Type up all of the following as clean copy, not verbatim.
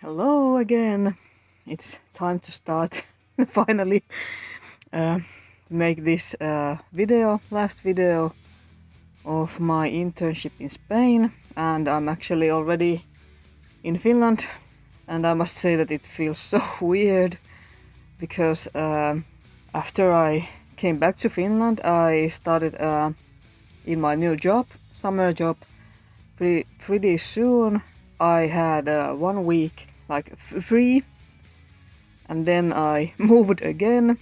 Hello again. It's time to start finally make this last video of my internship in Spain, and I'm actually already in Finland, and I must say that it feels so weird because after I came back to Finland, I started in my new job, summer job, pretty soon. I had 1 week free, and then I moved again,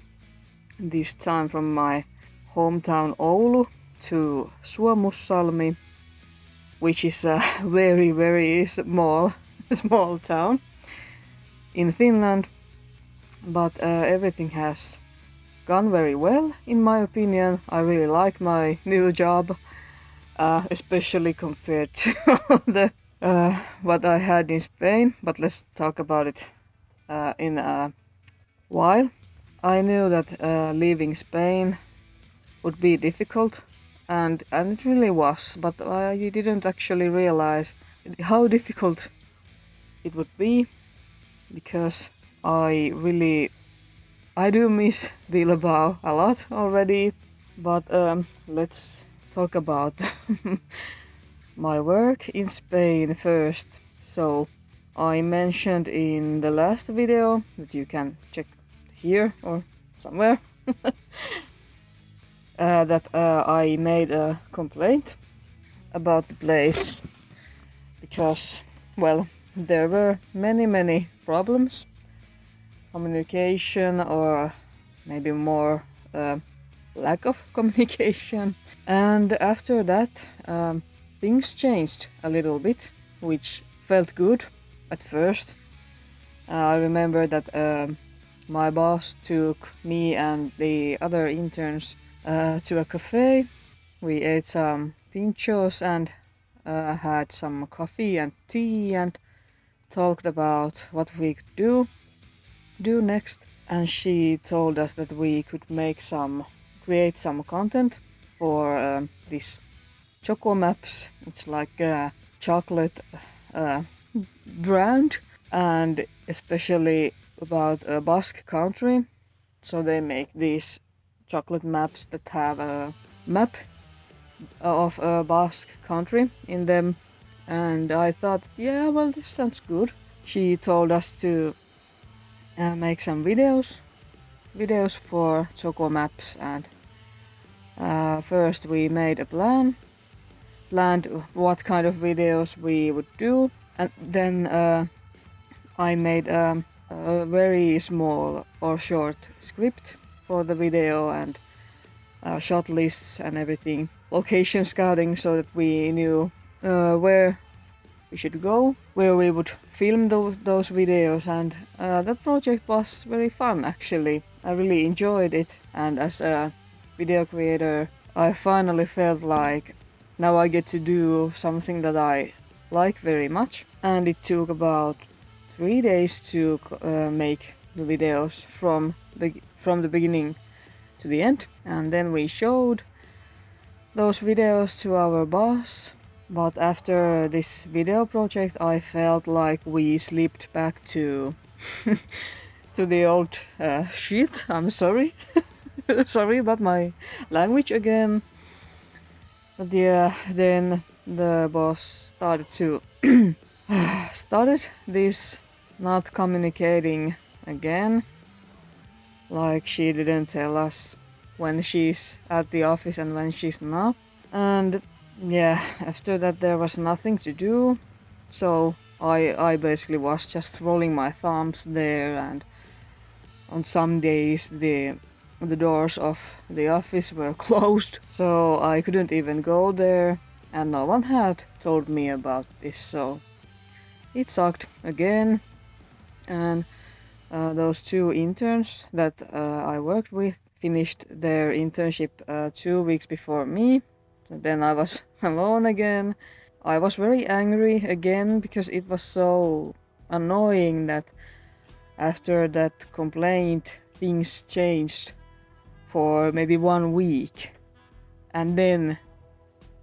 this time from my hometown Oulu to Suomussalmi, which is a very small small town in Finland, but everything has gone very well in my opinion. I really like my new job, especially compared to the what I had in Spain, but let's talk about it in a while. I knew that leaving Spain would be difficult, and it really was, but I didn't actually realize how difficult it would be, because I do miss Bilbao a lot already. But let's talk about my work in Spain first. So I mentioned in the last video that you can check here or somewhere that I made a complaint about the place because, well, there were many problems, communication, or maybe more lack of communication. And after that, things changed a little bit, which felt good at first. I remember that my boss took me and the other interns to a cafe. We ate some pinchos and had some coffee and tea and talked about what we could do next. And she told us that we could create some content for this Choco Maps. It's like a chocolate brand, and especially about Basque country. So they make these chocolate maps that have a map of Basque country in them. And I thought, yeah, well, this sounds good. She told us to make some videos for Choco Maps, and first we made a planned what kind of videos we would do, and then I made a very small or short script for the video, and shot lists and everything, location scouting, so that we knew where we should go, where we would film those videos. And that project was very fun, actually. I really enjoyed it, and as a video creator, I finally felt like now I get to do something that I like very much. And it took about 3 days to make the videos from the beginning to the end, and then we showed those videos to our boss. But after this video project, I felt like we slipped back to to the old shit. I'm sorry. Sorry about my language again. But yeah, then the boss started this not communicating again. Like, she didn't tell us when she's at the office and when she's not. And yeah, after that there was nothing to do. So I basically was just rolling my thumbs there, and on some days the doors of the office were closed, so I couldn't even go there, and no one had told me about this, so it sucked again. And those two interns that I worked with finished their internship 2 weeks before me. So then I was alone again. I was very angry again because it was so annoying that after that complaint things changed for maybe 1 week, and then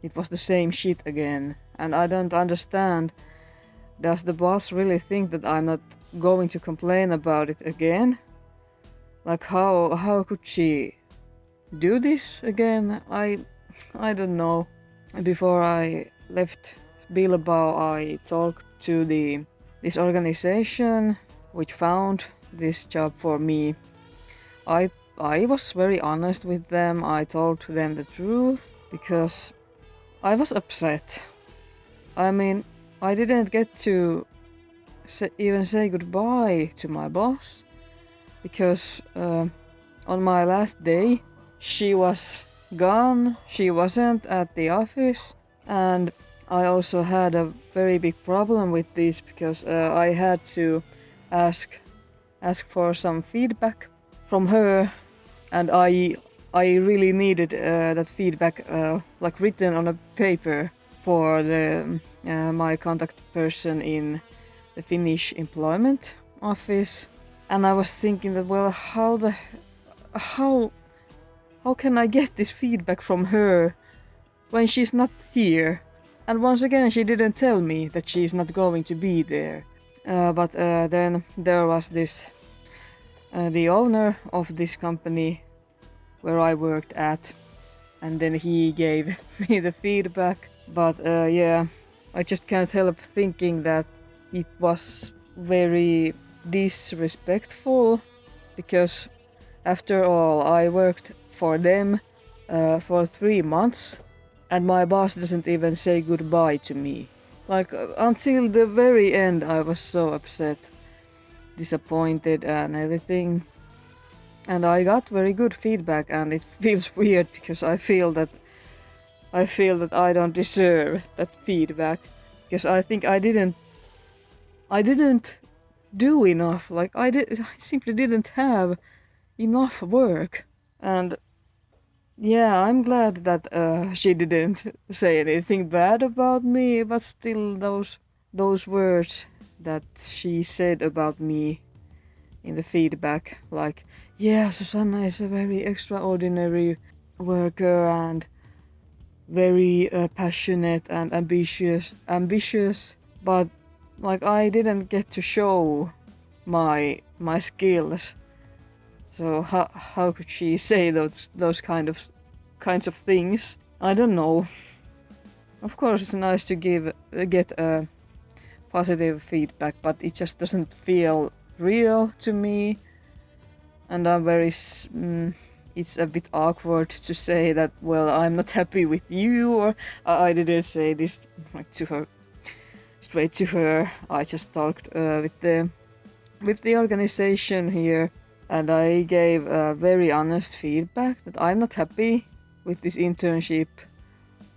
it was the same shit again. And I don't understand does the boss really think that I'm not going to complain about it again? Like how could she do this again? I don't know. Before I left Bilbao, I talked to this organization which found this job for me. I was very honest with them. I told them the truth because I was upset. I mean, I didn't get to even say goodbye to my boss because on my last day she was gone. She wasn't at the office, and I also had a very big problem with this because I had to ask for some feedback from her, and I really needed that feedback like written on a paper for the my contact person in the Finnish employment office. And I was thinking that, well, how can I get this feedback from her when she's not here? And once again, she didn't tell me that she's not going to be there. But then there was this the owner of this company where I worked at, and then he gave me the feedback. But yeah, I just can't help thinking that it was very disrespectful because after all, I worked for them for 3 months, and my boss doesn't even say goodbye to me. Like, until the very end, I was so upset, disappointed, and everything. And I got very good feedback, and it feels weird because I feel that I don't deserve that feedback because I think I didn't do enough. Like I simply didn't have enough work. And yeah, I'm glad that she didn't say anything bad about me, but still those words that she said about me in the feedback, like, yeah, Susanna is a very extraordinary worker and very passionate and ambitious, but like I didn't get to show my skills. So how could she say those kinds of things? I don't know. Of course, it's nice to get a positive feedback, but it just doesn't feel real to me, and I'm very. It's a bit awkward to say that. Well, I'm not happy with you, or I didn't say this like to her, straight to her. I just talked with the organization here. And I gave very honest feedback that I'm not happy with this internship.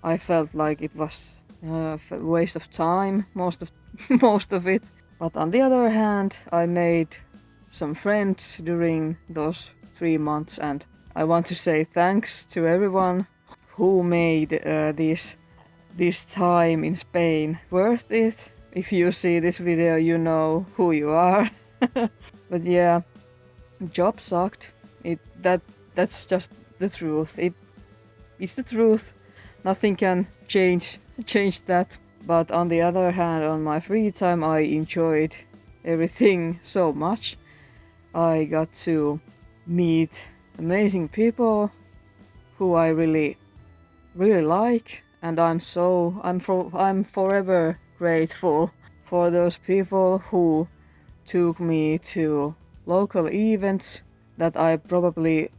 I felt like it was a waste of time, most of it. But on the other hand, I made some friends during those 3 months, and I want to say thanks to everyone who made this time in Spain worth it. If you see this video, you know who you are. But yeah. Job sucked. That's just the truth. It's the truth. Nothing can change that. But on the other hand, on my free time, I enjoyed everything so much. I got to meet amazing people who I really like, and I'm forever grateful for those people who took me to local events that I probably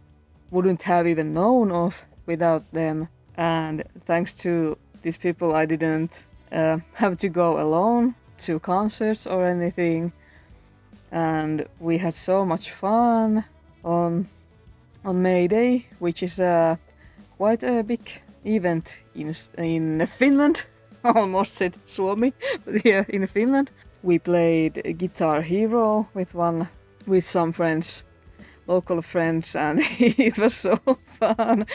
wouldn't have even known of without them. And thanks to these people, I didn't have to go alone to concerts or anything. And we had so much fun on May Day, which is quite a big event in Finland. I almost said Suomi, but yeah, in Finland. We played Guitar Hero with some friends, local friends, and it was so fun.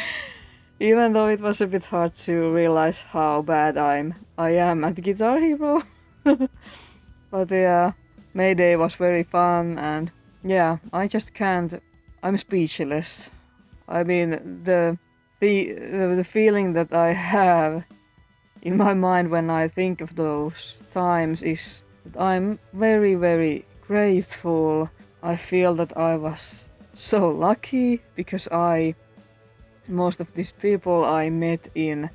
Even though it was a bit hard to realize how bad I am at Guitar Hero. But yeah, May Day was very fun, and yeah, I just can't. I'm speechless. I mean, the feeling that I have in my mind when I think of those times is But I'm very, very grateful. I feel that I was so lucky because most of these people I met in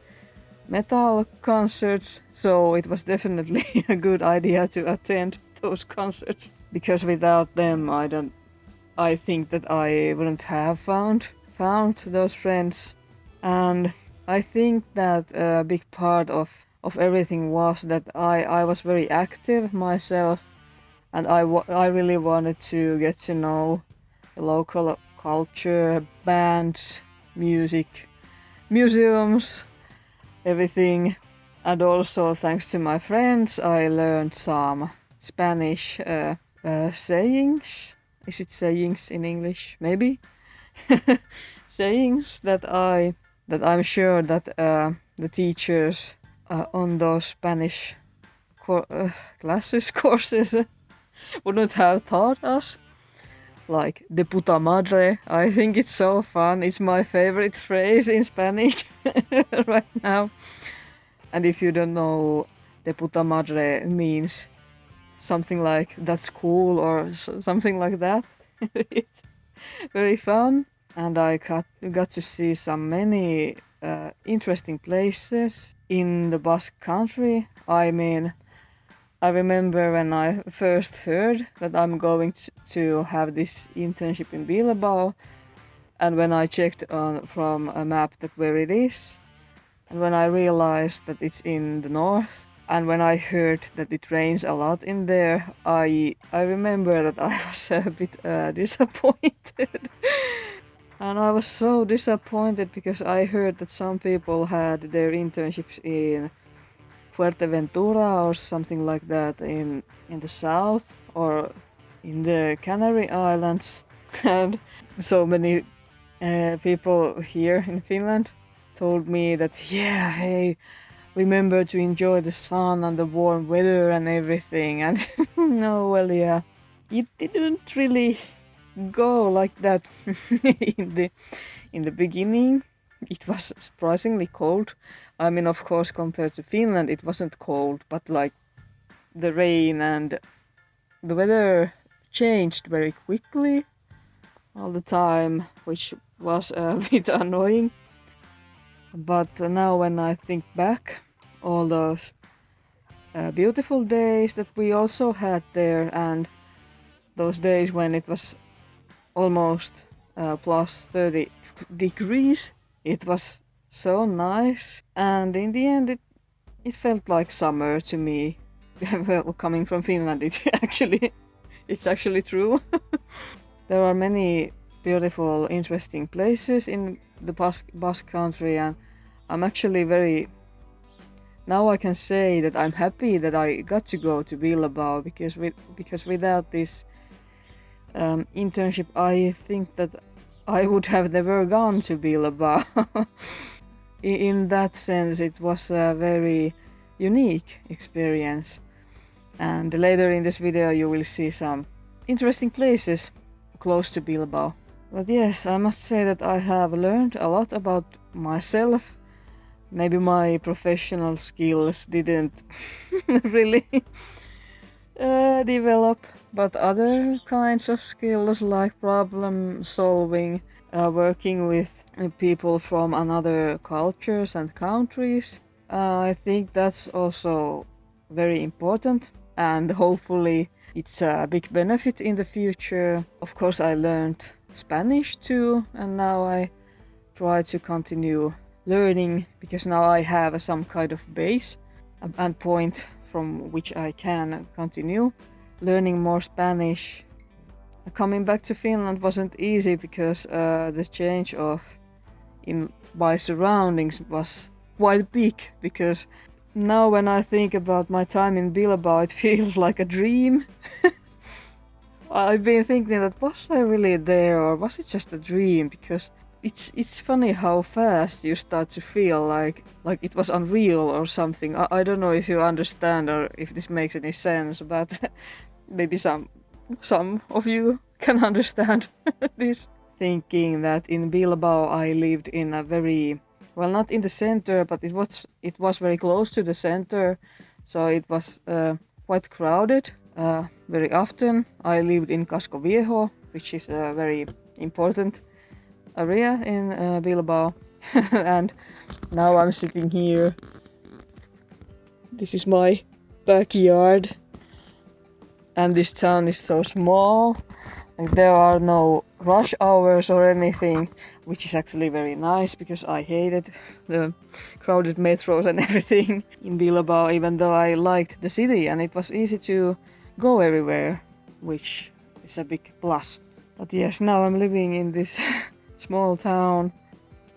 metal concerts, so it was definitely a good idea to attend those concerts because without them I think that I wouldn't have found those friends. And I think that a big part of everything was that I was very active myself, and I really wanted to get to know the local culture, bands, music, museums, everything. And also, thanks to my friends, I learned some Spanish sayings. Is it sayings in English? Maybe sayings that I'm sure that the teachers on those Spanish courses wouldn't have taught us. Like de puta madre. I think it's so fun. It's my favorite phrase in Spanish right now. And if you don't know, de puta madre means something like that's cool or something like that. It's very fun. And I got to see some many interesting places in the Basque country. I mean, I remember when I first heard that I'm going to have this internship in Bilbao, and when I checked from a map that where it is, and when I realized that it's in the north, and when I heard that it rains a lot in there, I remember that I was a bit disappointed. And I was so disappointed because I heard that some people had their internships in Fuerteventura or something like that in the south or in the Canary Islands. And so many people here in Finland told me that, yeah, hey, remember to enjoy the sun and the warm weather and everything. And no, well, yeah, it didn't really go like that in the beginning. It was surprisingly cold. I mean, of course, compared to Finland, it wasn't cold, but like the rain and the weather changed very quickly all the time, which was a bit annoying. But now, when I think back, all those beautiful days that we also had there, and those days when it was almost plus 30 degrees, it was so nice. And in the end, it felt like summer to me. Well, coming from Finland, it's actually true. There are many beautiful, interesting places in the Basque country, and I'm actually now I can say that I'm happy that I got to go to Bilbao because without this internship, I think that I would have never gone to Bilbao. In that sense, it was a very unique experience. And later in this video, you will see some interesting places close to Bilbao. But yes, I must say that I have learned a lot about myself. Maybe my professional skills didn't really develop, but other kinds of skills like problem solving, working with people from other cultures and countries, I think that's also very important, and hopefully it's a big benefit in the future. Of course, I learned Spanish too, and now I try to continue learning because now I have some kind of base and point from which I can continue learning more Spanish. Coming back to Finland wasn't easy because the change in my surroundings was quite big, because now when I think about my time in Bilbao, it feels like a dream. I've been thinking that was I really there or was it just a dream, because it's funny how fast you start to feel like it was unreal or something. I don't know if you understand or if this makes any sense, but maybe some of you can understand this. Thinking that in Bilbao I lived in a very, well, not in the center, but it was very close to the center, so it was quite crowded very often. I lived in Casco Viejo, which is a very important area in Bilbao. And now I'm sitting here. This is my backyard. And this town is so small. Like, there are no rush hours or anything, which is actually very nice because I hated the crowded metros and everything in Bilbao, even though I liked the city and it was easy to go everywhere, which is a big plus. But yes, now I'm living in this small town.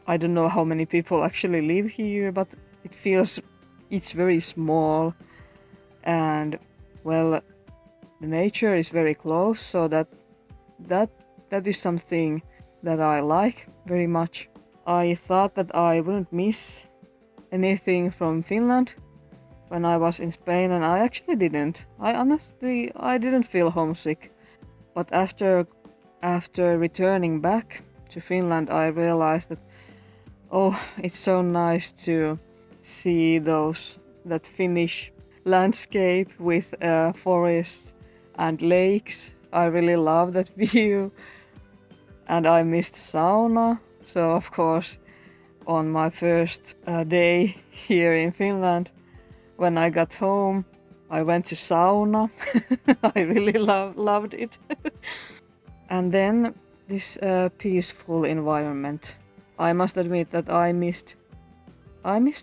I don't know how many people actually live here, but it feels it's very small, and well, the nature is very close, so that is something that I like very much. I thought that I wouldn't miss anything from Finland when I was in Spain, and I actually didn't. I didn't feel homesick. But after returning back to Finland, I realized that it's so nice to see that Finnish landscape with forests and lakes. I really love that view, and I missed sauna. So of course, on my first day here in Finland, when I got home, I went to sauna. I really loved it. And then this peaceful environment. I must admit that I missed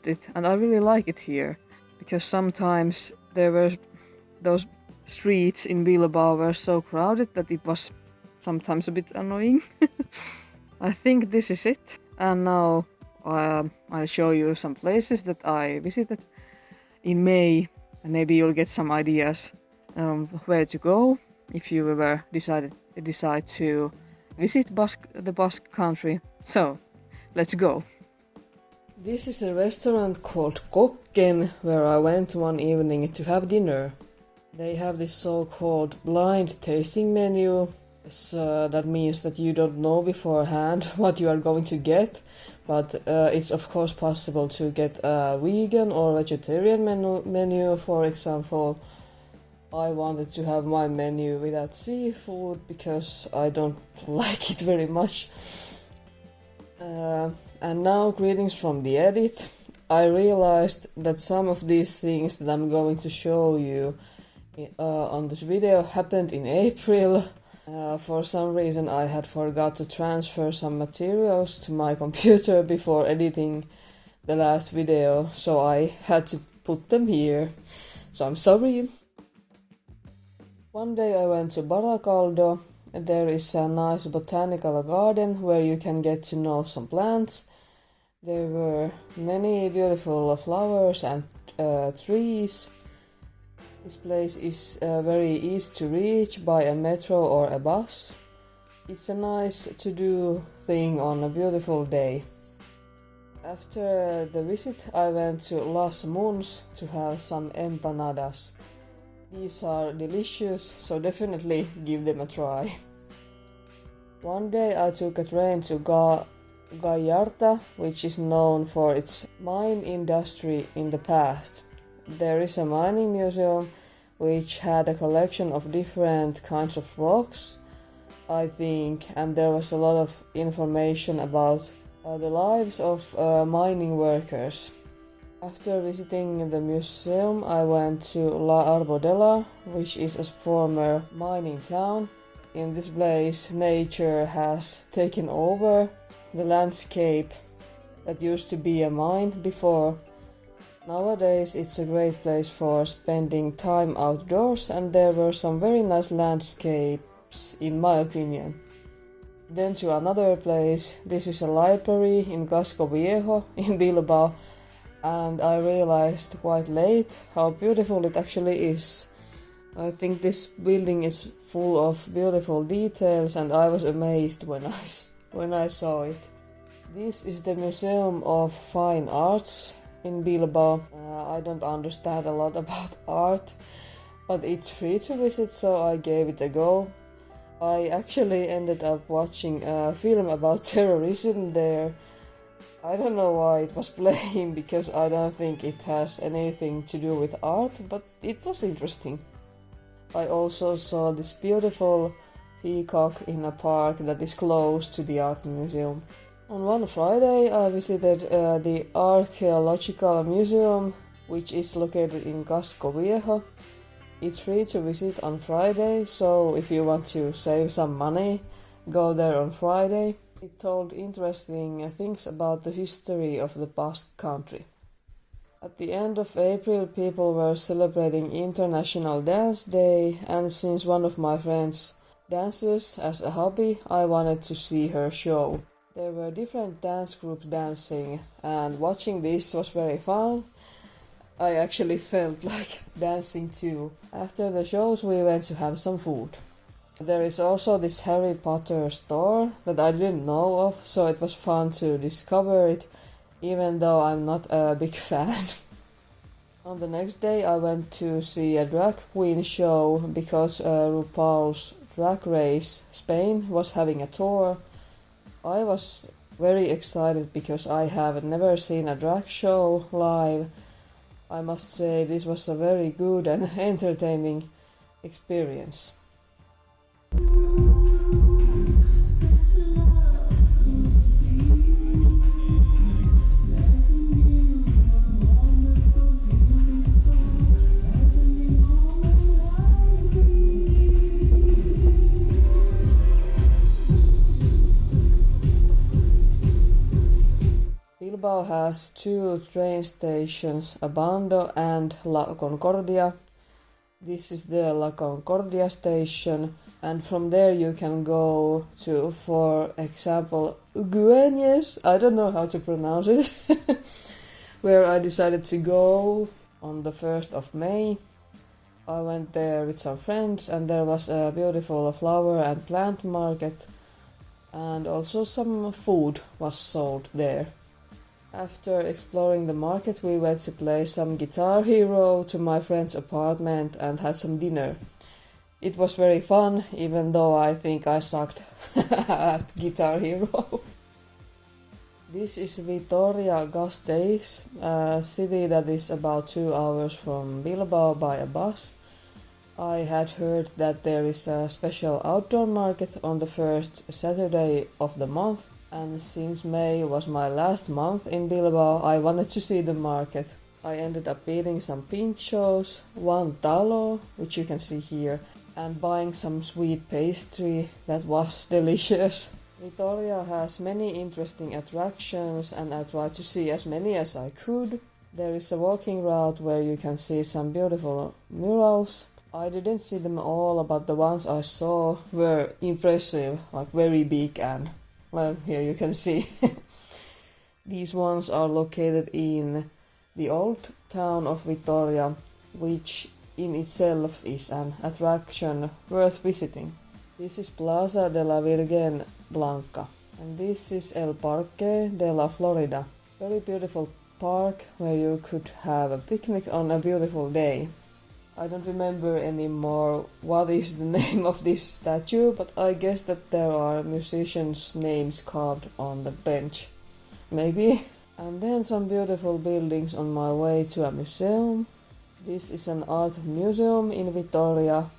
it, and I really like it here, because sometimes there were those streets in Bilbao were so crowded that it was sometimes a bit annoying. I think this is it, and now I'll show you some places that I visited in May, and maybe you'll get some ideas where to go if you ever decide to visit the Basque country. So let's go. This is a restaurant called Kokken, where I went one evening to have dinner. They have this so-called blind tasting menu. So that means that you don't know beforehand what you are going to get, but it's of course possible to get a vegan or vegetarian menu. For example, I wanted to have my menu without seafood because I don't like it very much. And now, greetings from the edit. I realized that some of these things that I'm going to show you on this video happened in April. For some reason I had forgot to transfer some materials to my computer before editing the last video, so I had to put them here. So I'm sorry. One day I went to Barakaldo. There is a nice botanical garden where you can get to know some plants. There were many beautiful flowers and trees. This place is very easy to reach by a metro or a bus. It's a nice to-do thing on a beautiful day. After the visit, I went to Las Muns to have some empanadas. These are delicious, so definitely give them a try. One day I took a train to Gallarta, which is known for its mine industry in the past. There is a mining museum which had a collection of different kinds of rocks, I think, and there was a lot of information about the lives of mining workers. After visiting the museum, I went to La Arbodella, which is a former mining town. In this place, nature has taken over the landscape that used to be a mine before. Nowadays, it's a great place for spending time outdoors, and there were some very nice landscapes, in my opinion. Then to another place. This is a library in Casco Viejo in Bilbao, and I realized quite late how beautiful it actually is. I think this building is full of beautiful details, and I was amazed when I saw it. This is the Museum of Fine Arts in Bilbao. I don't understand a lot about art, but it's free to visit, so I gave it a go. I actually ended up watching a film about terrorism there, I don't know why it was playing because I don't think it has anything to do with art, but it was interesting. I also saw this beautiful peacock in a park that is close to the art museum. On one Friday I visited the Archeological Museum, which is located in Casco Viejo. It's free to visit on Friday, so if you want to save some money, go there on Friday. It told interesting things about the history of the Basque country. At the end of April, people were celebrating International Dance Day, and since one of my friends dances as a hobby, I wanted to see her show. There were different dance groups dancing, and watching this was very fun. I actually felt like dancing too. After the shows, we went to have some food. There is also this Harry Potter store that I didn't know of, so it was fun to discover it, even though I'm not a big fan. On the next day I went to see a drag queen show because RuPaul's Drag Race Spain was having a tour. I was very excited because I have never seen a drag show live. I must say this was a very good and entertaining experience. Bilbao has two train stations, Abando and La Concordia. This is the La Concordia station, and from there you can go to, for example, Güeñes, I don't know how to pronounce it, where I decided to go on the 1st of May. I went there with some friends, and there was a beautiful flower and plant market, and also some food was sold there. After exploring the market, we went to play some Guitar Hero to my friend's apartment and had some dinner. It was very fun, even though I think I sucked at Guitar Hero. This is Vitoria-Gasteiz, a city that is about 2 hours from Bilbao by a bus. I had heard that there is a special outdoor market on the first Saturday of the month. And since May was my last month in Bilbao, I wanted to see the market. I ended up eating some pinchos, one talo, which you can see here, and buying some sweet pastry that was delicious. Vitoria has many interesting attractions, and I tried to see as many as I could. There is a walking route where you can see some beautiful murals. I didn't see them all, but the ones I saw were impressive, like very big, and well, here you can see. These ones are located in the old town of Vitoria, which in itself is an attraction worth visiting. This is Plaza de la Virgen Blanca, and this is El Parque de la Florida. Very beautiful park where you could have a picnic on a beautiful day. I don't remember anymore what is the name of this statue, but I guess that there are musicians' names carved on the bench. Maybe. And then some beautiful buildings on my way to a museum. This is an art museum in Vitoria.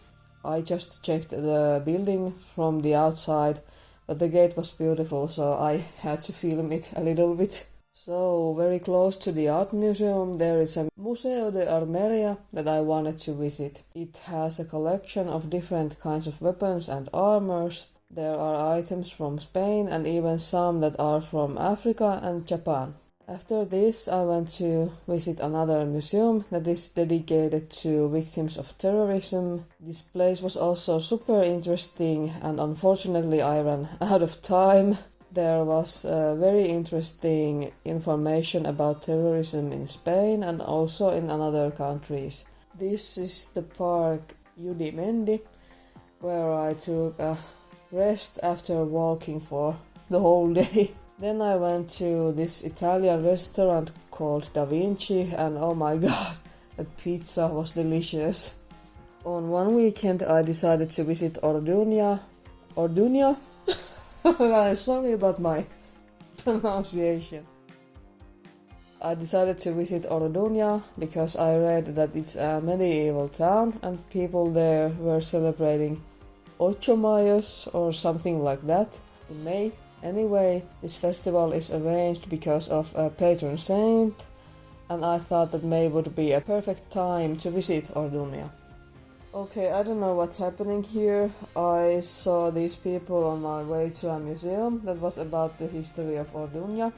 I just checked the building from the outside, but the gate was beautiful, so I had to film it a little bit. So, very close to the art museum there is a Museo de Armeria that I wanted to visit. It has a collection of different kinds of weapons and armors. There are items from Spain and even some that are from Africa and Japan. After this I went to visit another museum that is dedicated to victims of terrorism. This place was also super interesting, and unfortunately I ran out of time. There was very interesting information about terrorism in Spain and also in other countries. This is the park Judimendi, where I took a rest after walking for the whole day. Then I went to this Italian restaurant called Da Vinci, and oh my god, that pizza was delicious. On one weekend I decided to visit Orduña. I'm sorry about my pronunciation. I decided to visit Orduña because I read that it's a medieval town and people there were celebrating Otxomaioak or something like that in May. Anyway, this festival is arranged because of a patron saint, and I thought that May would be a perfect time to visit Orduña. Okay, I don't know what's happening here. I saw these people on my way to a museum that was about the history of Orduña.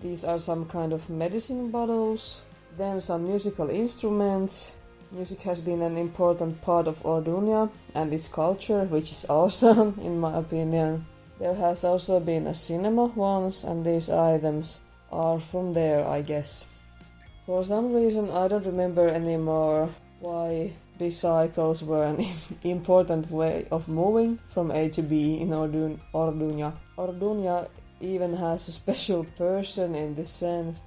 These are some kind of medicine bottles, then some musical instruments. Music has been an important part of Orduña and its culture, which is awesome in my opinion. There has also been a cinema once, and these items are from there, I guess. For some reason I don't remember anymore why bicycles were an important way of moving from A to B in Orduña. Orduña even has a special person in this sense,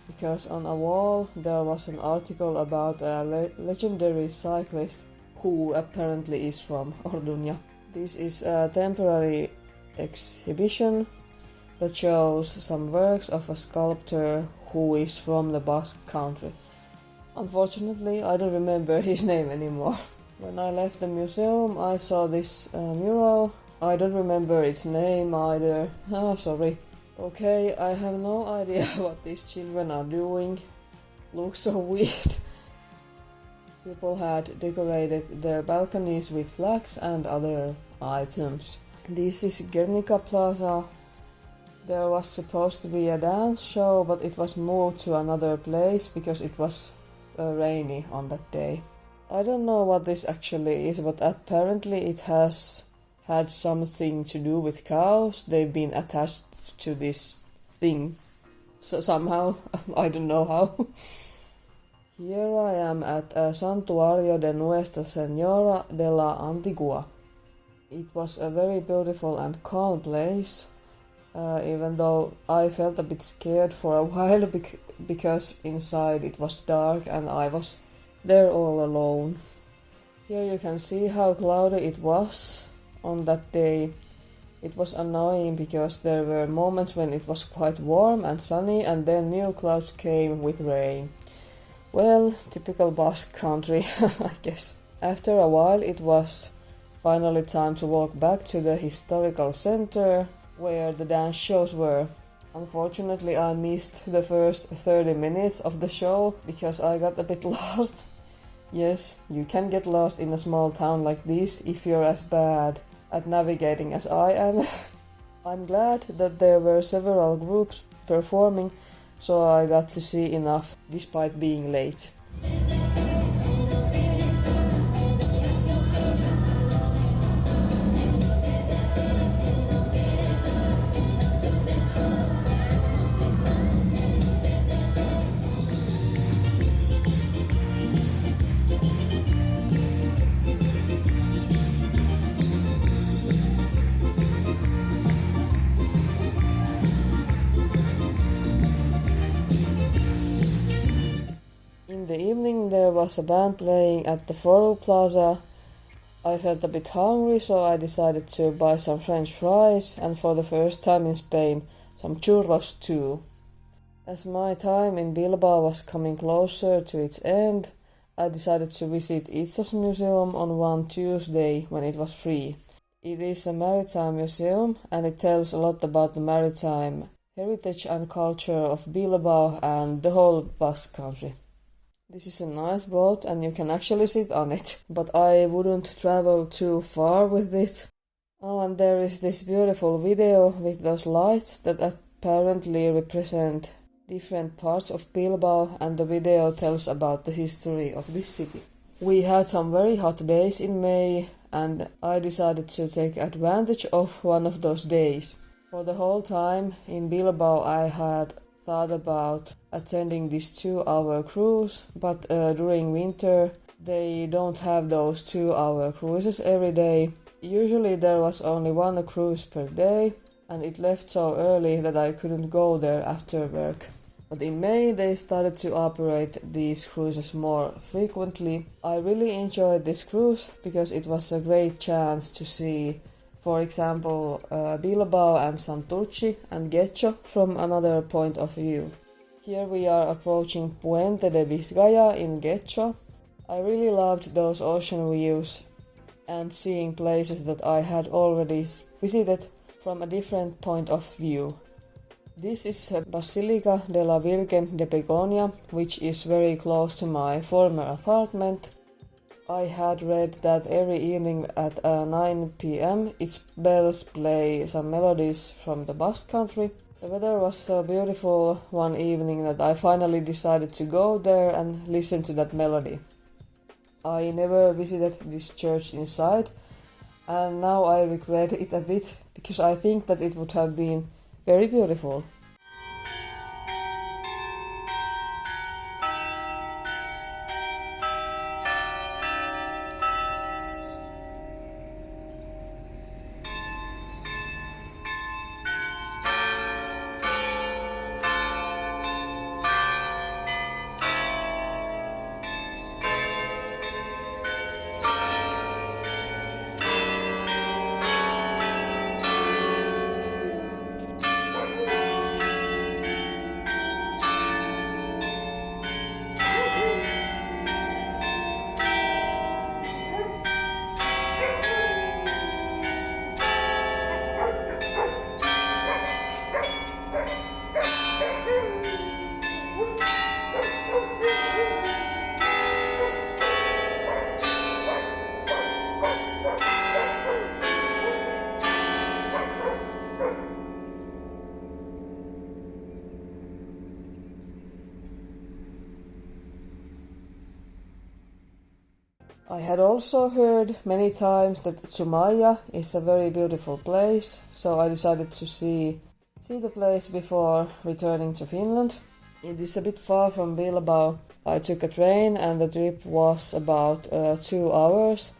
because on a wall there was an article about a legendary cyclist who apparently is from Orduña. This is a temporary exhibition that shows some works of a sculptor who is from the Basque country. Unfortunately, I don't remember his name anymore. When I left the museum, I saw this mural. I don't remember its name either. Oh, sorry. Okay, I have no idea what these children are doing. Looks so weird. People had decorated their balconies with flags and other items. This is Gernika Plaza. There was supposed to be a dance show, but it was moved to another place because it was rainy on that day. I don't know what this actually is, but apparently it has had something to do with cows. They've been attached to this thing. So somehow, I don't know how. Here I am at Santuario de Nuestra Señora de la Antigua. It was a very beautiful and calm place, even though I felt a bit scared for a while because inside it was dark and I was there all alone. Here you can see how cloudy it was on that day. It was annoying because there were moments when it was quite warm and sunny, and then new clouds came with rain. Well, typical Basque country, I guess. After a while it was finally time to walk back to the historical center where the dance shows were. Unfortunately, I missed the first 30 minutes of the show because I got a bit lost. Yes, you can get lost in a small town like this if you're as bad at navigating as I am. I'm glad that there were several groups performing, so I got to see enough despite being late. In the evening there was a band playing at the Forum Plaza. I felt a bit hungry, so I decided to buy some French fries and for the first time in Spain, some churros too. As my time in Bilbao was coming closer to its end, I decided to visit Itsasmuseum on one Tuesday when it was free. It is a maritime museum and it tells a lot about the maritime heritage and culture of Bilbao and the whole Basque country. This is a nice boat and you can actually sit on it, but I wouldn't travel too far with it. Oh, and there is this beautiful video with those lights that apparently represent different parts of Bilbao, and the video tells about the history of this city. We had some very hot days in May and I decided to take advantage of one of those days. For the whole time in Bilbao I had thought about attending this 2-hour cruise, but during winter they don't have those 2-hour cruises every day. Usually there was only one cruise per day and it left so early that I couldn't go there after work. But in May they started to operate these cruises more frequently. I really enjoyed this cruise because it was a great chance to see, for example, Bilbao and Santurtzi and Getxo from another point of view. Here we are approaching Puente de Vizcaya in Getxo. I really loved those ocean views and seeing places that I had already visited from a different point of view. This is Basilica de la Virgen de Begoña, which is very close to my former apartment. I had read that every evening at 9 p.m. its bells play some melodies from the Basque country. The weather was so beautiful one evening that I finally decided to go there and listen to that melody. I never visited this church inside, and now I regret it a bit because I think that it would have been very beautiful. I had also heard many times that Zumaia is a very beautiful place, so I decided to see the place before returning to Finland. It is a bit far from Bilbao. I took a train and the trip was about 2 hours,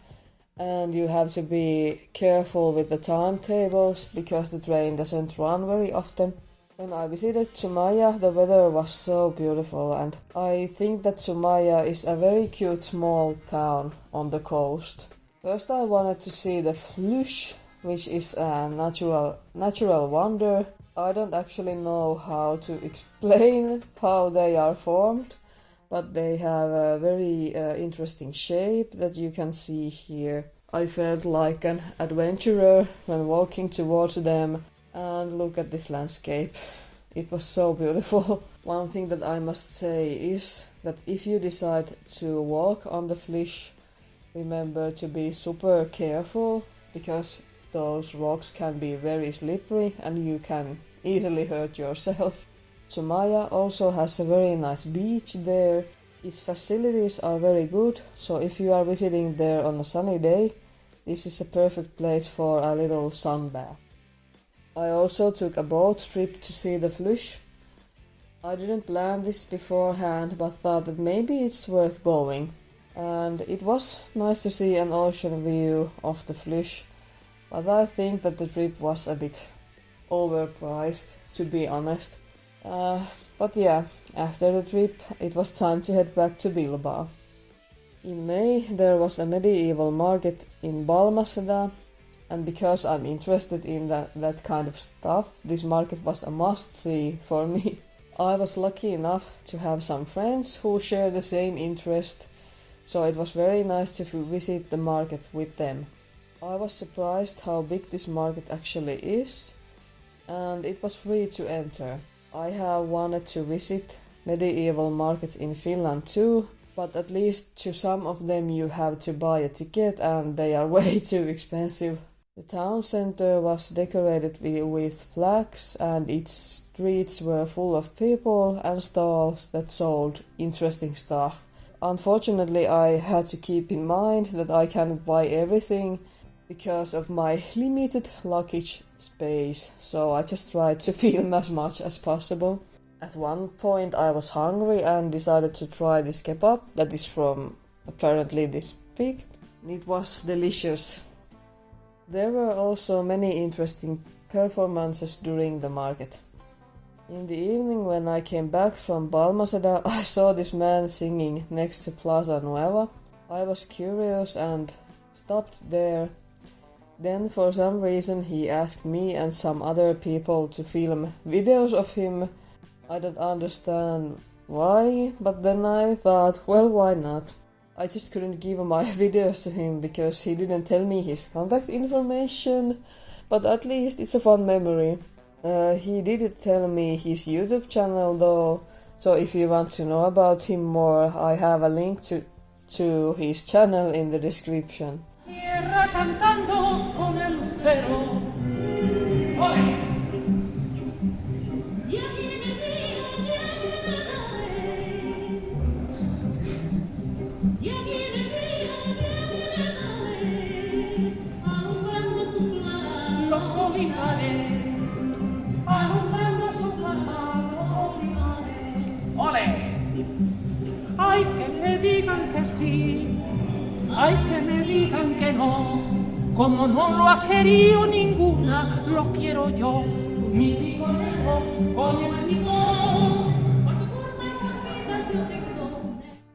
and you have to be careful with the timetables because the train doesn't run very often. When I visited Zumaia, the weather was so beautiful, and I think that Zumaia is a very cute small town on the coast. First I wanted to see the flush, which is a natural wonder. I don't actually know how to explain how they are formed, but they have a very interesting shape that you can see here. I felt like an adventurer when walking towards them. And look at this landscape. It was so beautiful. One thing that I must say is that if you decide to walk on the flysch, remember to be super careful because those rocks can be very slippery and you can easily hurt yourself. Zumaia also has a very nice beach there. Its facilities are very good, so if you are visiting there on a sunny day, this is a perfect place for a little sun bath. I also took a boat trip to see the flysch. I didn't plan this beforehand, but thought that maybe it's worth going. And it was nice to see an ocean view of the flysch, but I think that the trip was a bit overpriced, to be honest. But yeah, after the trip it was time to head back to Bilbao. In May there was a medieval market in Balmaseda, and because I'm interested in that kind of stuff, this market was a must-see for me. I was lucky enough to have some friends who share the same interest, so it was very nice to visit the market with them. I was surprised how big this market actually is, and it was free to enter. I have wanted to visit medieval markets in Finland too, but at least to some of them you have to buy a ticket and they are way too expensive. The town center was decorated with flags and its streets were full of people and stalls that sold interesting stuff. Unfortunately, I had to keep in mind that I cannot buy everything because of my limited luggage space, so I just tried to film as much as possible. At one point I was hungry and decided to try this kebab that is from apparently this pig. It was delicious. There were also many interesting performances during the market. In the evening when I came back from Balmaseda, I saw this man singing next to Plaza Nueva. I was curious and stopped there. Then for some reason he asked me and some other people to film videos of him, I don't understand why, but then I thought, well, why not? I just couldn't give my videos to him because he didn't tell me his contact information, but at least it's a fun memory. He didn't tell me his YouTube channel though, so if you want to know about him more, I have a link to his channel in the description. Hay que me digan que sí, hay que me digan que no, como no lo ha querido ninguna, lo quiero yo, mi tico negro con el tico.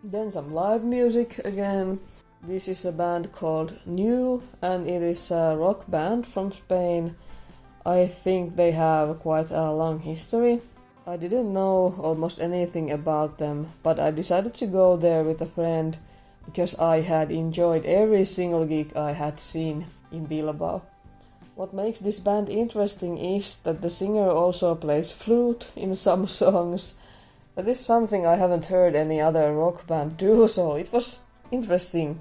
Then some live music again. This is a band called New, and it is a rock band from Spain. I think they have quite a long history. I didn't know almost anything about them, but I decided to go there with a friend because I had enjoyed every single gig I had seen in Bilbao. What makes this band interesting is that the singer also plays flute in some songs. That is something I haven't heard any other rock band do, so it was interesting.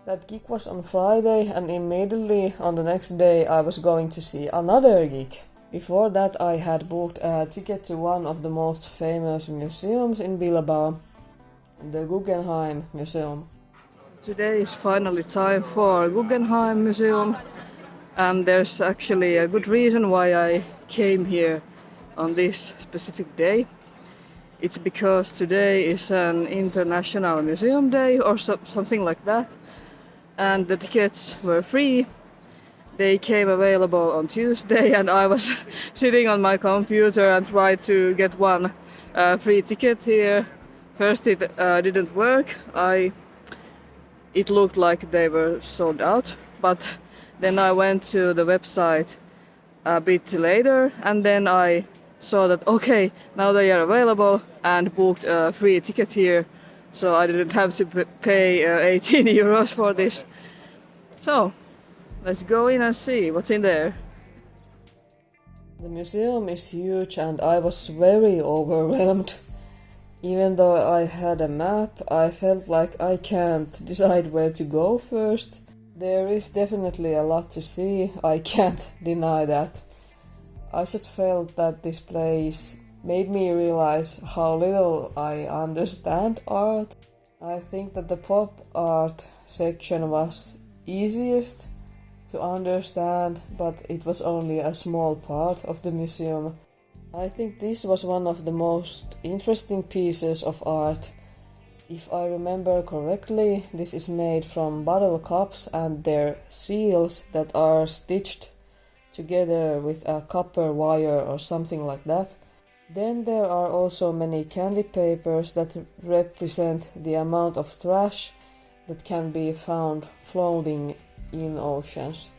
That gig was on Friday, and immediately on the next day I was going to see another gig. Before that I had booked a ticket to one of the most famous museums in Bilbao, the Guggenheim Museum. Today is finally time for Guggenheim Museum, and there's actually a good reason why I came here on this specific day. It's because today is an international museum day or something like that, and the tickets were free. They came available on Tuesday, and I was sitting on my computer and tried to get one free ticket here. First it didn't work. It looked like they were sold out, but then I went to the website a bit later, and then I saw that okay, now they are available, and booked a free ticket here, so I didn't have to pay 18 euros for this. So let's go in and see what's in there. The museum is huge and I was very overwhelmed. Even though I had a map, I felt like I can't decide where to go first. There is definitely a lot to see, I can't deny that. I just felt that this place made me realize how little I understand art. I think that the pop art section was easiest to understand, but it was only a small part of the museum. I think this was one of the most interesting pieces of art. If I remember correctly, this is made from bottle caps and their seals that are stitched together with a copper wire or something like that. Then there are also many candy papers that represent the amount of trash that can be found floating in oceans.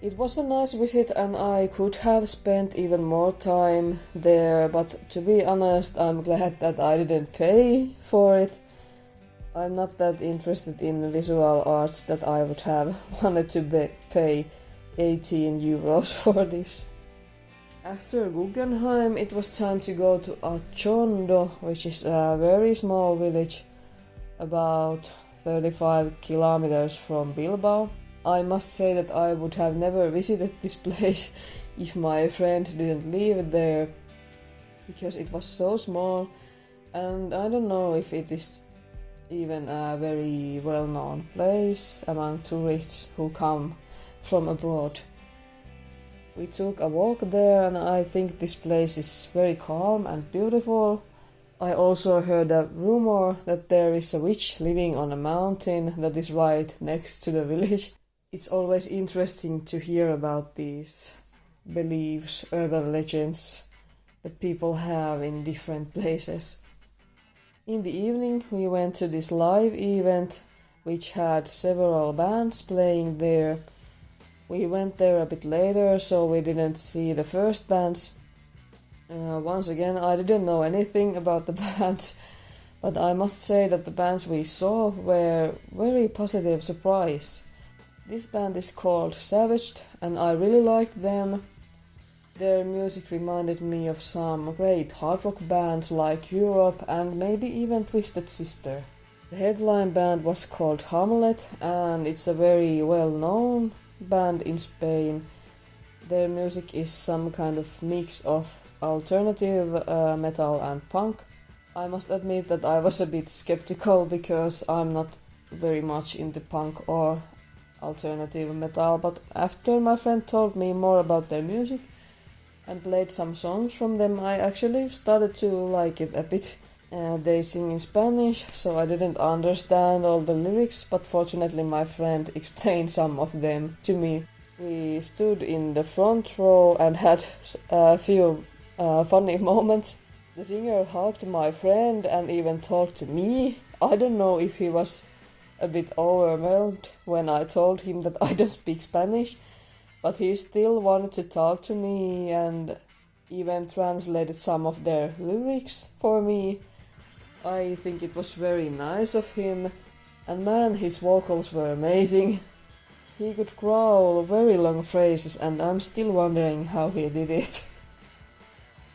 It was a nice visit and I could have spent even more time there, but to be honest, I'm glad that I didn't pay for it. I'm not that interested in visual arts that I would have wanted to pay 18 euros for this. After Guggenheim, it was time to go to Atxondo, which is a very small village, about 35 kilometers from Bilbao. I must say that I would have never visited this place if my friend didn't live there, because it was so small, and I don't know if it is even a very well-known place among tourists who come from abroad. We took a walk there and I think this place is very calm and beautiful. I also heard a rumor that there is a witch living on a mountain that is right next to the village. It's always interesting to hear about these beliefs, urban legends that people have in different places. In the evening we went to this live event which had several bands playing there. We went there a bit later, so we didn't see the first bands, Once again, I didn't know anything about the band, but I must say that the bands we saw were very positive surprise. This band is called Savaged, and I really liked them. Their music reminded me of some great hard rock bands like Europe and maybe even Twisted Sister. The headline band was called Hamlet, and it's a very well-known band in Spain. Their music is some kind of mix of alternative metal and punk. I must admit that I was a bit skeptical because I'm not very much into punk or alternative metal, but after my friend told me more about their music and played some songs from them, I actually started to like it a bit. They sing in Spanish, so I didn't understand all the lyrics, but fortunately my friend explained some of them to me. We stood in the front row and had a few funny moments. The singer hugged my friend and even talked to me. I don't know if he was a bit overwhelmed when I told him that I don't speak Spanish, but he still wanted to talk to me and even translated some of their lyrics for me. I think it was very nice of him, and man, his vocals were amazing. He could growl very long phrases, and I'm still wondering how he did it.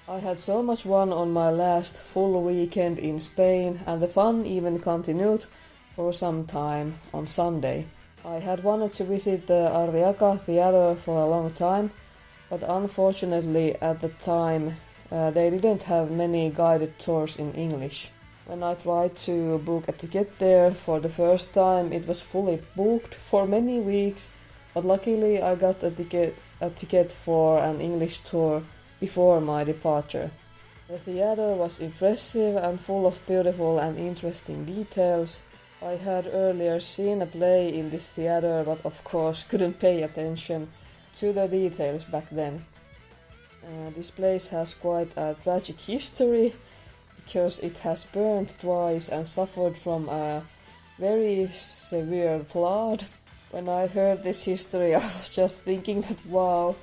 I had so much fun on my last full weekend in Spain, and the fun even continued for some time on Sunday. I had wanted to visit the Arriaga theater for a long time, but unfortunately at the time they didn't have many guided tours in English. When I tried to book a ticket there for the first time, it was fully booked for many weeks, but luckily I got a ticket for an English tour before my departure. The theater was impressive and full of beautiful and interesting details. I had earlier seen a play in this theater, but of course couldn't pay attention to the details back then. This place has quite a tragic history, because it has burned twice and suffered from a very severe flood. When I heard this history, I was just thinking that wow,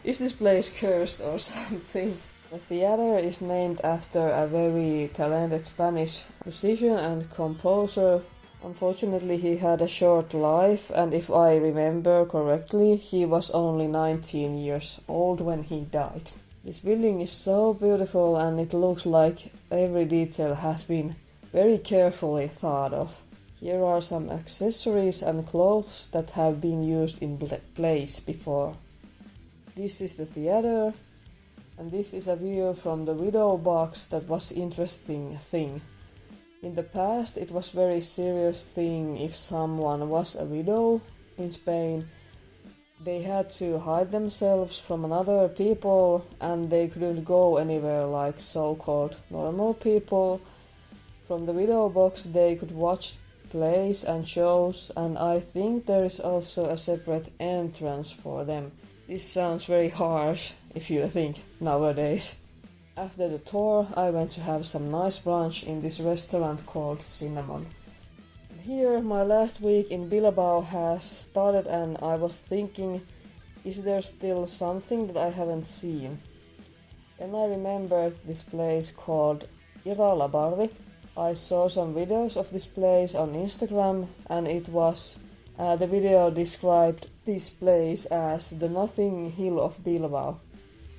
is this place cursed or something? The theater is named after a very talented Spanish musician and composer. Unfortunately, he had a short life, and if I remember correctly, he was only 19 years old when he died. This building is so beautiful, and it looks like every detail has been very carefully thought of. Here are some accessories and clothes that have been used in plays before. This is the theater, and this is a view from the widow box. That was interesting thing. In the past it was very serious thing if someone was a widow in Spain. They had to hide themselves from another people, and they couldn't go anywhere like so-called normal people. From the widow box they could watch plays and shows, and I think there is also a separate entrance for them. This sounds very harsh if you think nowadays. After the tour I went to have some nice brunch in this restaurant called Cinnamon. Here my last week in Bilbao has started, and I was thinking, is there still something that I haven't seen? Then I remembered this place called Iralabarri. I saw some videos of this place on Instagram, and it was the video described this place as the Nothing Hill of Bilbao.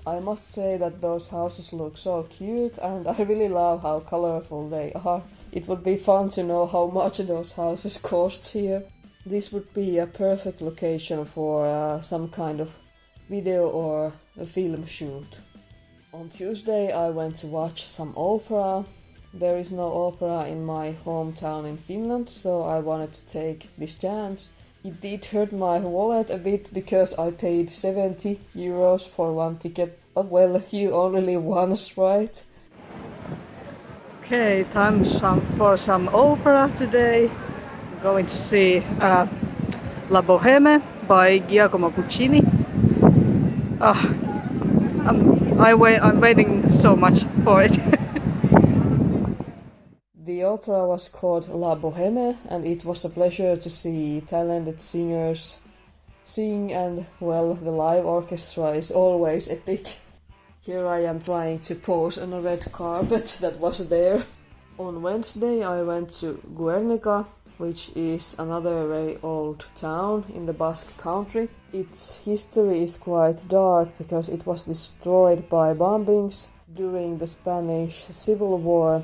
I must say that those houses look so cute, and I really love how colorful they are. It would be fun to know how much those houses cost here. This would be a perfect location for some kind of video or a film shoot. On Tuesday I went to watch some opera. There is no opera in my hometown in Finland, so I wanted to take this chance. It did hurt my wallet a bit because I paid 70 euros for one ticket, but well, you only live once, right? Okay, time for some opera today. I'm going to see La Boheme by Giacomo Puccini. I'm waiting so much for it. The opera was called La Boheme, and it was a pleasure to see talented singers sing, and well, the live orchestra is always epic. Here I am trying to pose on a red carpet that was there. On Wednesday I went to Guernica, which is another very old town in the Basque country. Its history is quite dark because it was destroyed by bombings during the Spanish Civil War.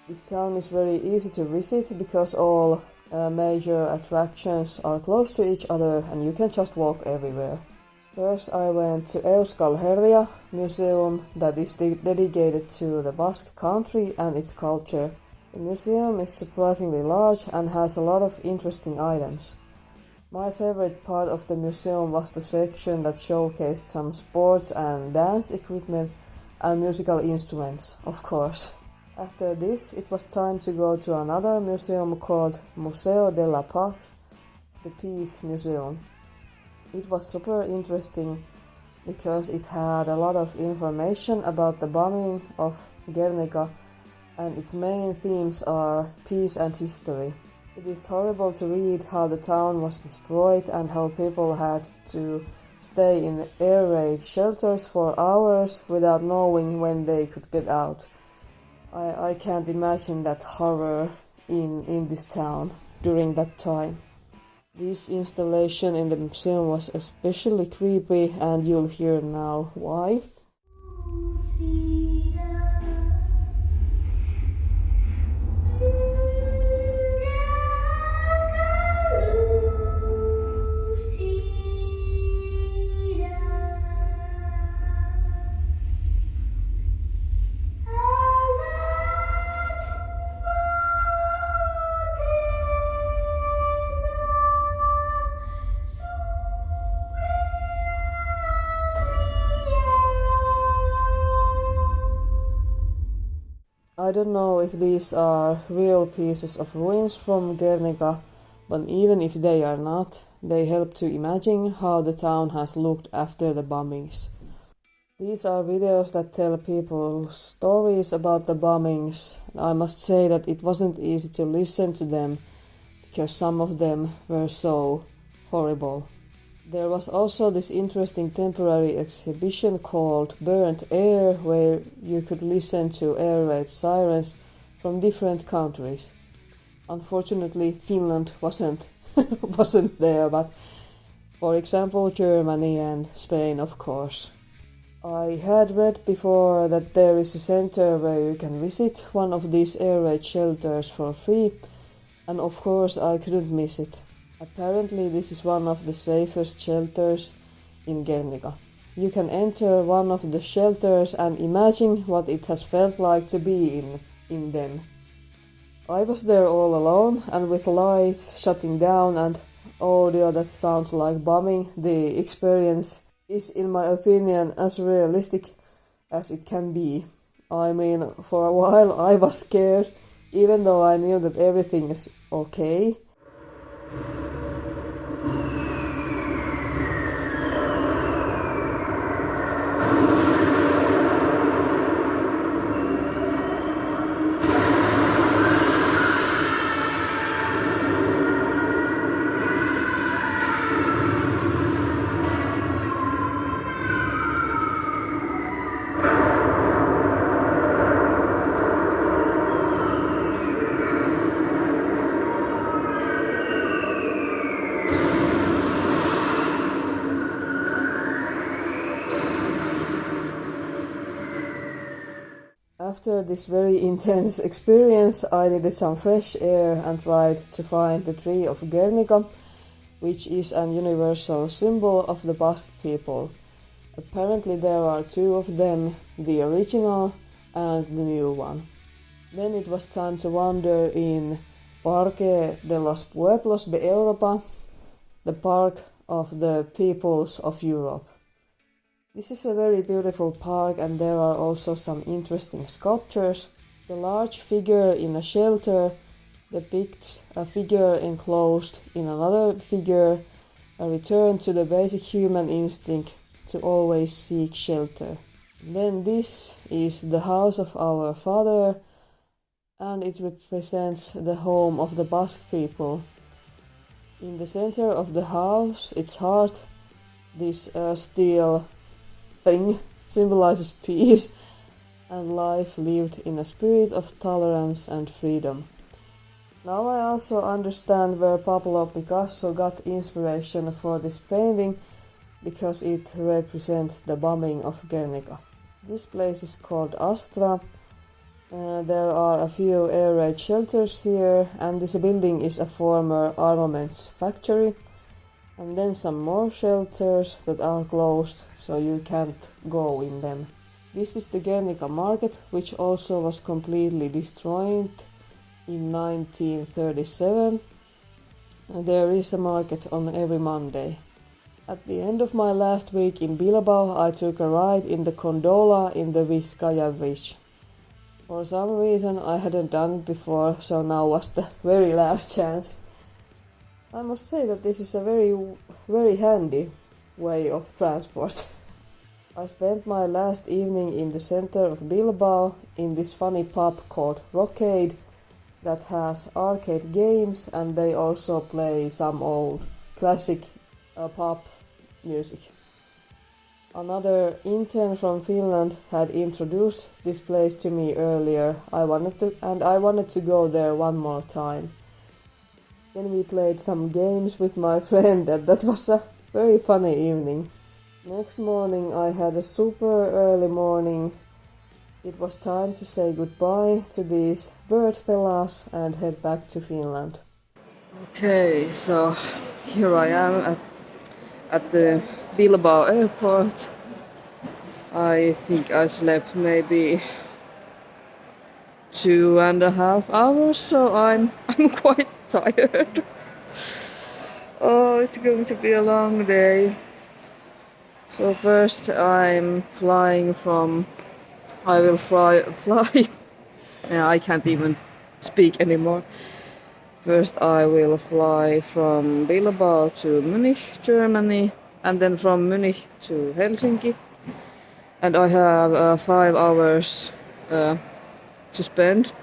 This town is very easy to visit because all major attractions are close to each other and you can just walk everywhere. First I went to Euskal Herria Museum that is dedicated to the Basque country and its culture. The museum is surprisingly large and has a lot of interesting items. My favorite part of the museum was the section that showcased some sports and dance equipment and musical instruments, of course. After this, it was time to go to another museum called Museo de la Paz, the Peace Museum. It was super interesting because it had a lot of information about the bombing of Gernika, and its main themes are peace and history. It is horrible to read how the town was destroyed and how people had to stay in air raid shelters for hours without knowing when they could get out. I can't imagine that horror in this town during that time. This installation in the museum was especially creepy, and you'll hear now why. I don't know if these are real pieces of ruins from Gernika, but even if they are not, they help to imagine how the town has looked after the bombings. These are videos that tell people stories about the bombings. I must say that it wasn't easy to listen to them because some of them were so horrible. There was also this interesting temporary exhibition called Burnt Air, where you could listen to air raid sirens from different countries. Unfortunately, Finland wasn't there, but for example, Germany and Spain, of course. I had read before that there is a center where you can visit one of these air raid shelters for free, and of course I couldn't miss it. Apparently this is one of the safest shelters in Gernika. You can enter one of the shelters and imagine what it has felt like to be in them. I was there all alone and with lights shutting down and audio that sounds like bombing. The experience is, in my opinion, as realistic as it can be. I mean, for a while I was scared, even though I knew that everything is okay. After this very intense experience, I needed some fresh air and tried to find the tree of Gernika, which is an universal symbol of the Basque people. Apparently there are two of them, the original and the new one. Then it was time to wander in Parque de los Pueblos de Europa, the Park of the Peoples of Europe. This is a very beautiful park and there are also some interesting sculptures. The large figure in a shelter depicts a figure enclosed in another figure, a return to the basic human instinct to always seek shelter. Then this is the house of our father, and it represents the home of the Basque people. In the center of the house, its heart, this steel thing symbolizes peace and life lived in a spirit of tolerance and freedom. Now I also understand where Pablo Picasso got inspiration for this painting, because it represents the bombing of Gernika. This place is called Astra. There are a few air raid shelters here, and this building is a former armaments factory. And then some more shelters that are closed, so you can't go in them. This is the Gernika market, which also was completely destroyed in 1937. There is a market on every Monday. At the end of my last week in Bilbao, I took a ride in the gondola in the Vizcaya Bridge. For some reason I hadn't done it before, so now was the very last chance. I must say that this is a very handy way of transport. I spent my last evening in the center of Bilbao in this funny pub called Rockade that has arcade games, and they also play some old classic pub music. Another intern from Finland had introduced this place to me earlier. I wanted to go there one more time. Then we played some games with my friend, and that was a very funny evening. Next morning I had a super early morning. It was time to say goodbye to these bird fellas and head back to Finland. Okay, so here I am at the Bilbao airport. I think I slept maybe 2.5 hours, so I'm quite tired. Oh, it's going to be a long day. So first I'm flying from... I will fly. Yeah, I can't even speak anymore. First I will fly from Bilbao to Munich, Germany, and then from Munich to Helsinki. And I have 5 hours to spend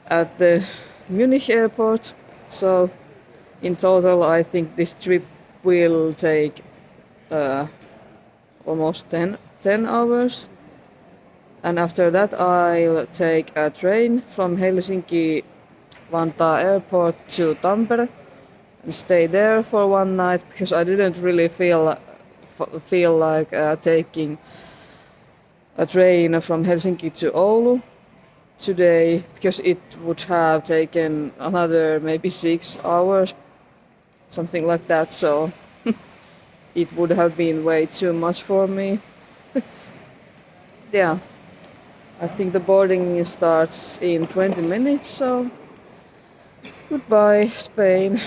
at the Munich airport. So in total I think this trip will take almost 10 hours. And after that I'll take a train from Helsinki-Vantaa airport to Tampere and stay there for one night, because I didn't really feel like taking a train from Helsinki to Oulu today, because it would have taken another maybe 6 hours, something like that, so it would have been way too much for me. Yeah. I think the boarding starts in 20 minutes, so goodbye, Spain.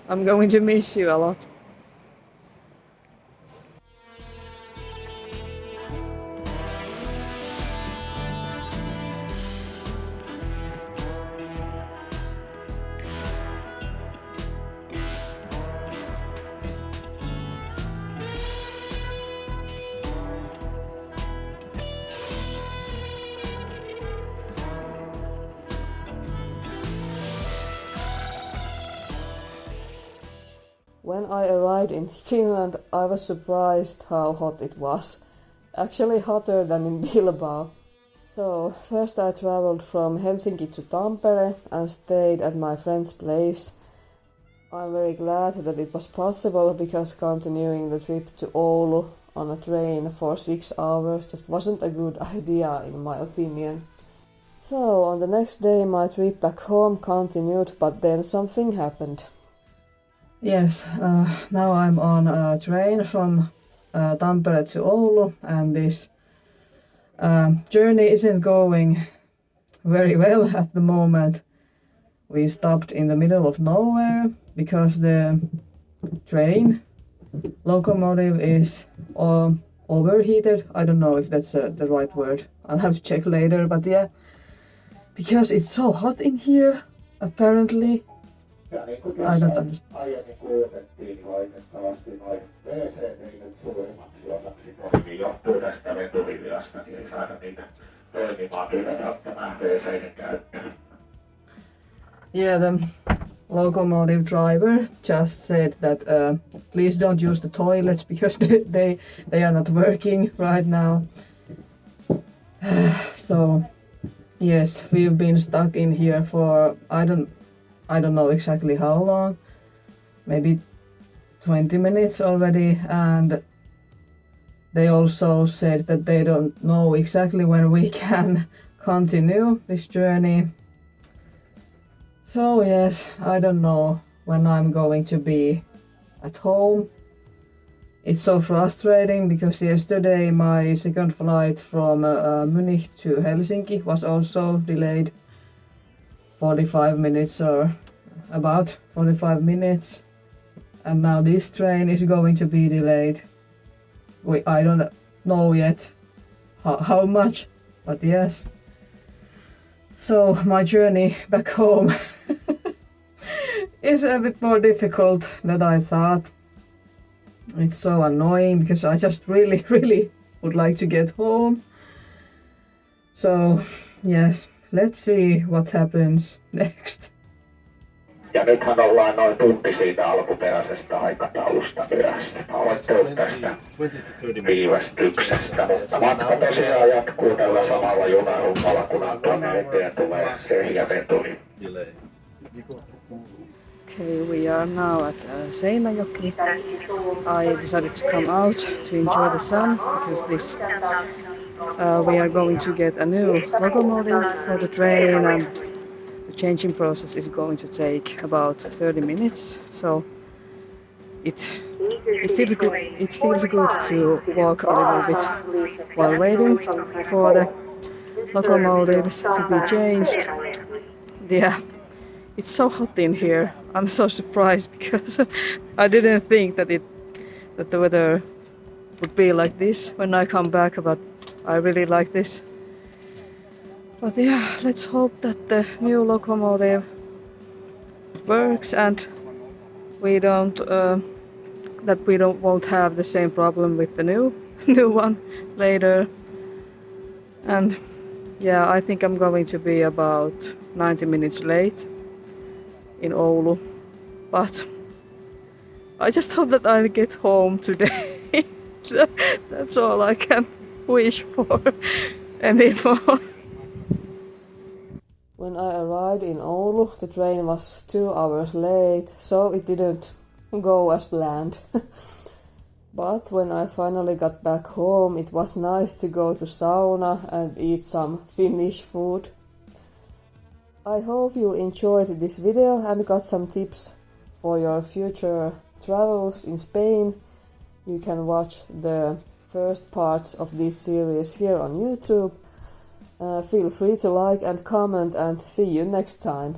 I'm going to miss you a lot. When I arrived in Finland, I was surprised how hot it was. Actually hotter than in Bilbao. So, first I traveled from Helsinki to Tampere and stayed at my friend's place. I'm very glad that it was possible, because continuing the trip to Oulu on a train for 6 hours just wasn't a good idea in my opinion. So, on the next day my trip back home continued, but then something happened. Yes, now I'm on a train from Tampere to Oulu, and this journey isn't going very well at the moment. We stopped in the middle of nowhere because the train locomotive is overheated. I don't know if that's the right word. I'll have to check later, but yeah, because it's so hot in here, apparently. I don't understand. Aiemmin kulutettiin, niin valitettavasti noin WC-neiset suurimmaksi osaksi toimii johtuu tästä vetulinjasta, niin ei saada niitä toimimaan kyllä välttämään WC-iden käyttöön. Yeah, locomotive driver just said that please don't use the toilets because they are not working right now. So yes, we've been stuck in here for I don't know exactly how long, maybe 20 minutes already, and they also said that they don't know exactly when we can continue this journey. So yes, I don't know when I'm going to be at home. It's so frustrating because yesterday my second flight from Munich to Helsinki was also delayed 45 minutes or about 45 minutes. And now this train is going to be delayed. I don't know yet how much, but yes. So my journey back home is a bit more difficult than I thought. It's so annoying because I just really would like to get home. So yes, let's see what happens next. Ja nythän ollaan noin tunti siitä alkuperäisestä aikataulusta myöhässä. Pahoittelut tästä viivästyksestä, mutta matka tosiaan jatkuu tällä samalla junarummalla, kun tuonne eteen tulee ehjäveturi. Okay, we are now at Seinäjoki. I decided to come out to enjoy the sun because we are going to get a new locomotive for the train, and the changing process is going to take about 30 minutes. So it feels good. It feels good to walk a little bit while waiting for the locomotives to be changed. Yeah, it's so hot in here. I'm so surprised because I didn't think that the weather would be like this when I come back, but I really like this. But yeah, let's hope that the new locomotive works and we won't have the same problem with the new one later. And yeah, I think I'm going to be about 90 minutes late in Oulu, but I just hope that I'll get home today. That's all I can wish for anymore. When I arrived in Oulu, the train was 2 hours late, so it didn't go as planned. But when I finally got back home, it was nice to go to sauna and eat some Finnish food. I hope you enjoyed this video and got some tips for your future travels in Spain. You can watch the first parts of this series here on YouTube. Feel free to like and comment, and see you next time.